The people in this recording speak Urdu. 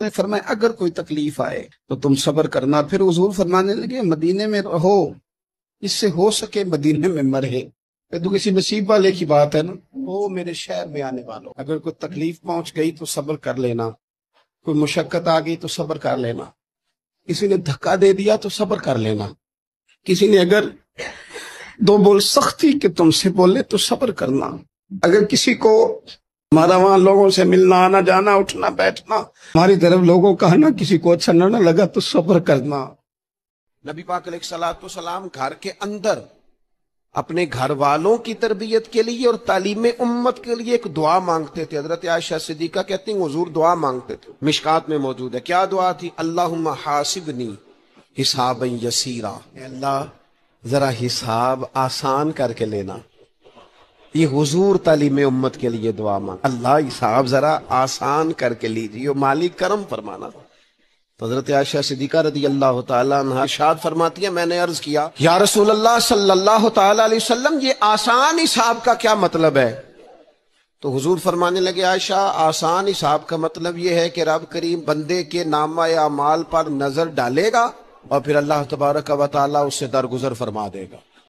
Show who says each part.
Speaker 1: نے فرمایا اگر کوئی تکلیف آئے تو تم صبر کرنا. پھر حضور فرمانے لگے مدینے میں رہو، اس سے ہو سکے مدینے میں مرے. تو کسی نصیب والے کی بات ہے نا. وہ میرے شہر میں آنے والوں، اگر کوئی تکلیف پہنچ گئی تو صبر کر لینا، کوئی مشقت آ گئی تو صبر کر لینا، کسی نے دھکا دے دیا تو صبر کر لینا، کسی نے اگر دو بول سختی کہ تم سے بولے تو صبر کرنا. اگر کسی کو ہمارا وہاں لوگوں سے ملنا آنا جانا اٹھنا بیٹھنا ہماری طرف لوگوں کا ہے نا، کسی کو اچھا نہ لگا تو صبر کرنا. نبی پاک علیہ الصلوۃ والسلام گھر کے اندر اپنے گھر والوں کی تربیت کے لیے اور تعلیم امت کے لیے ایک دعا مانگتے تھے. حضرت عائشہ صدیقہ کہتی ہیں حضور دعا مانگتے تھے، مشکات میں موجود ہے. کیا دعا تھی؟ اللہم حاسبنی حسابا یسیرا، اے اللہ ذرا حساب آسان کر کے لینا. یہ حضور تعلیم امت کے لیے دعا مانگ، اللہ حساب ذرا آسان کر کے لیجیے، مالک کرم فرمانا. تو حضرت عائشہ صدیقہ رضی اللہ تعالیٰ عنہ ارشاد فرماتی ہے میں نے عرض کیا یا رسول اللہ صلی اللہ تعالیٰ علیہ وسلم یہ آسان حساب کا کیا مطلب ہے؟ تو حضور فرمانے لگے عائشہ آسان حساب کا مطلب یہ ہے کہ رب کریم بندے کے نامہ اعمال پر نظر ڈالے گا اور پھر اللہ تبارک و تعالیٰ اس سے درگزر فرما دے گا.